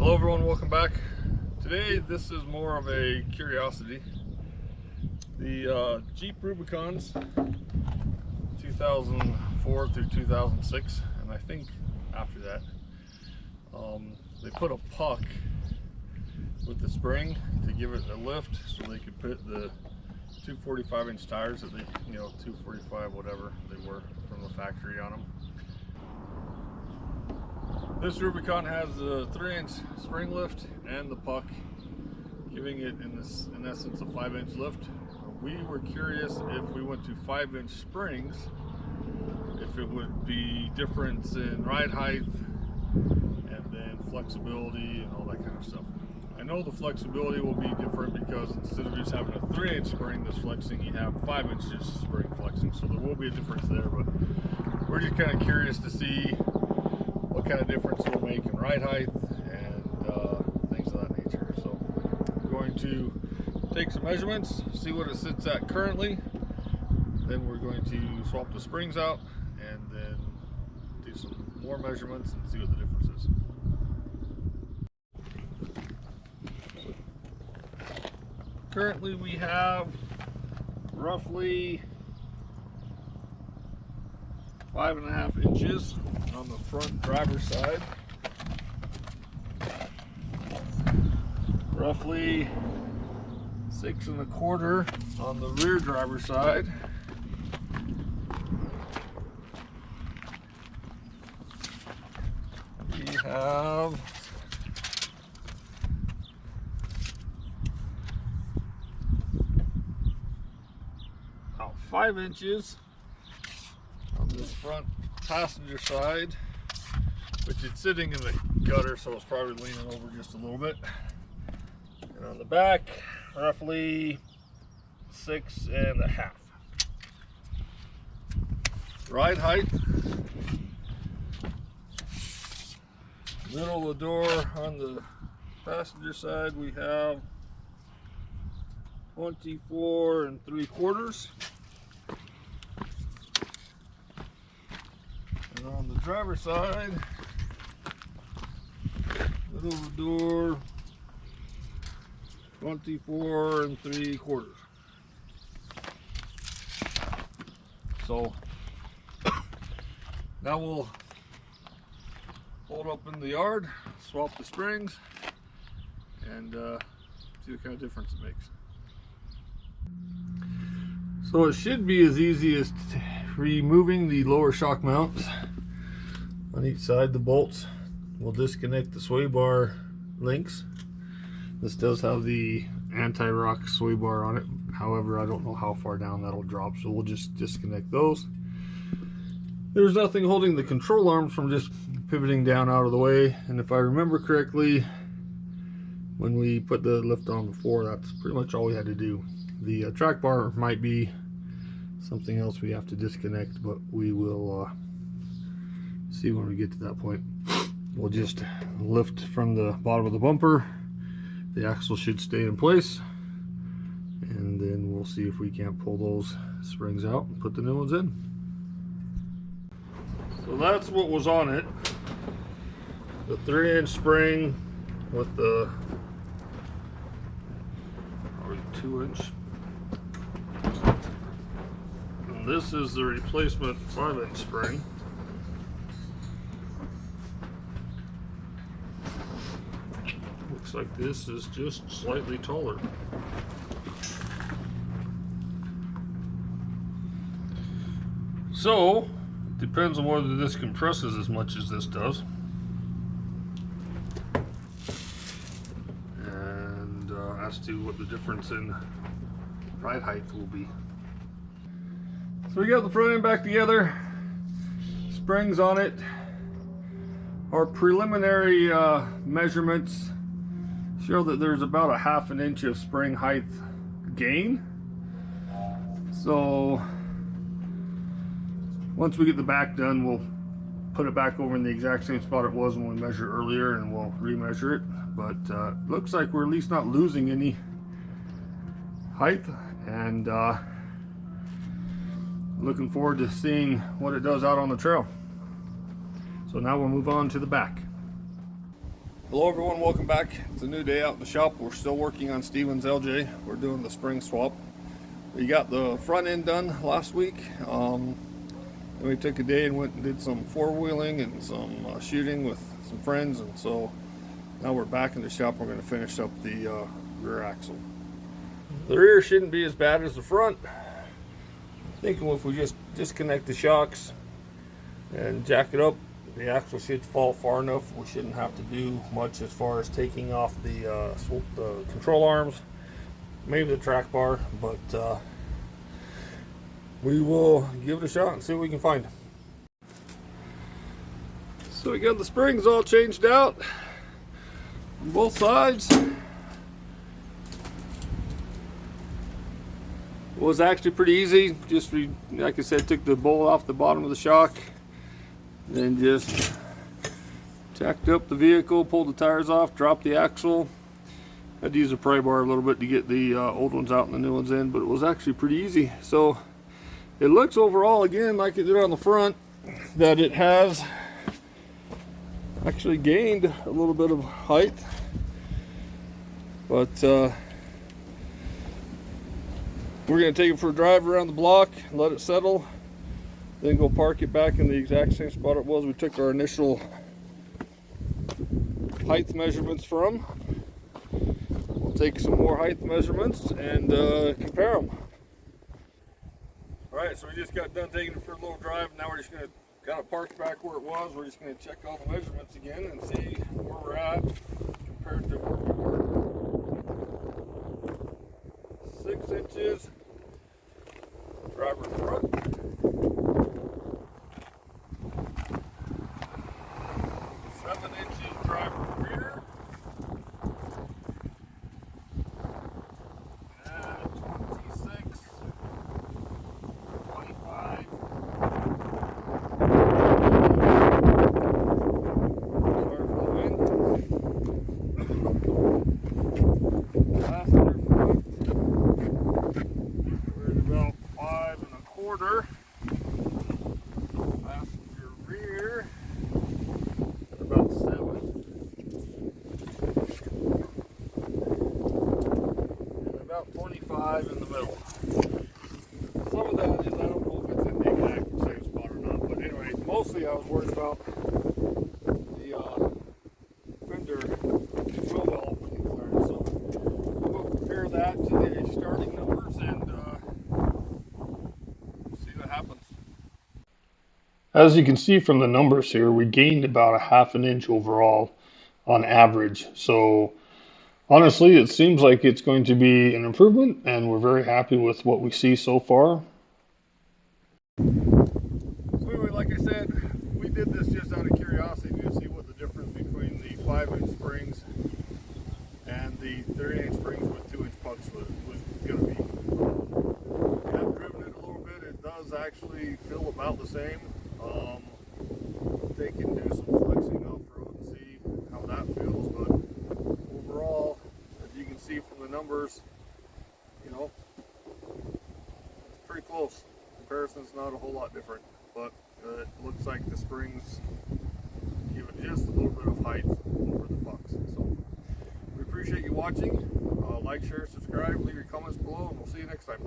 Hello everyone, welcome back. Today this is more of a curiosity. The Jeep Rubicons 2004 through 2006, and I think after that they put a puck with the spring to give it a lift so they could put the 245-inch tires that they, 245 whatever they were from the factory on them. This Rubicon has a 3-inch spring lift and the puck, giving it in essence a 5-inch lift. We were curious if we went to 5-inch springs, if it would be difference in ride height and then flexibility and all that kind of stuff. I know the flexibility will be different because instead of just having a 3-inch spring that's flexing, you have 5 inches spring flexing, so there will be a difference there, but we're just kind of curious to see what kind of difference it will make in ride height and things of that nature. So I'm going to take some measurements, see what it sits at currently, then we're going to swap the springs out and then do some more measurements and see what the difference is. Currently we have roughly 5.5 inches on the front driver's side, roughly 6.25 on the rear driver's side, we have about 5 inches on this front passenger side, which is sitting in the gutter, so it's probably leaning over just a little bit. And on the back, roughly 6.5. Ride height, middle of the door on the passenger side, we have 24.75. And on the driver's side, middle of the door, 24.75. So now we'll hold up in the yard, swap the springs, and see what kind of difference it makes. So it should be as easy as removing the lower shock mounts on each side. The bolts will disconnect the sway bar links. This does have the anti-rock sway bar on it. However, I don't know how far down that'll drop, so we'll just disconnect those. There's nothing holding the control arms from just pivoting down out of the way, and if I remember correctly, when we put the lift on before, that's pretty much all we had to do. The track bar might be something else we have to disconnect, but we will see when we get to that point. We'll just lift from the bottom of the bumper. The axle should stay in place, and then we'll see if we can't pull those springs out and put the new ones in. So that's what was on it. The 3-inch spring with the 2-inch. And this is the replacement 5-inch spring. Looks like this is just slightly taller. So, it depends on whether this compresses as much as this does. And as to what the difference in ride height will be. So we got the front end back together, springs on it. Our preliminary measurements show that there's about a 1/2 inch of spring height gain. So once we get the back done, we'll put it back over in the exact same spot it was when we measured earlier, and we'll remeasure it. But looks like we're at least not losing any height, and looking forward to seeing what it does out on the trail. So now we'll move on to the back. Hello everyone, welcome back. It's a new day out in the shop. We're still working on Steven's LJ. We're doing the spring swap. We got the front end done last week. Then we took a day and went and did some four-wheeling and some shooting with some friends, and so now we're back in the shop. We're going to finish up the rear axle. The rear shouldn't be as bad as the front. I'm thinking if we just disconnect the shocks and jack it up, the axle should fall far enough. We shouldn't have to do much as far as taking off the control arms, maybe the track bar, but we will give it a shot and see what we can find. So we got the springs all changed out on both sides. It was actually pretty easy. Just, like I said, took the bolt off the bottom of the shock, then just tacked up the vehicle, pulled the tires off, dropped the axle. Had to use a pry bar a little bit to get the old ones out and the new ones in, but it was actually pretty easy. So it looks overall, again, like it did on the front, that it has actually gained a little bit of height. But we're going to take it for a drive around the block, let it settle, then go park it back in the exact same spot it was we took our initial height measurements from. We'll take some more height measurements and compare them. Alright, so we just got done taking it for a little drive. Now we're just going to kind of park back where it was. We're just going to check all the measurements again and see where we're at compared to where we were. 6 inches driver front. 7 inches driver rear. And 26, 25. Sorry for the wind. Passenger front. We're at about 5 1/4. Passenger rear. About 7. And about 25 in the middle. Some of that is, I don't know if it's in the exact same spot or not, but anyway, mostly I was worried about the fender wheel well opening there. So we'll compare that to the starting numbers and see what happens. As you can see from the numbers here, we gained about a 1/2 inch overall on average. So honestly, it seems like it's going to be an improvement, and we're very happy with what we see so far. So anyway, like I said, we did this just out of curiosity to see what the difference between the 5-inch springs and the 30-inch springs with 2-inch pucks was going to be. I've driven it a little bit. It does actually feel about the same. They can do some flexing off-road and see how that feels, but overall, as you can see from the numbers, you know, it's pretty close. Comparison's not a whole lot different, but it looks like the springs give it just a little bit of height over the pucks. So we appreciate you watching. Like, share, subscribe, leave your comments below, and we'll see you next time.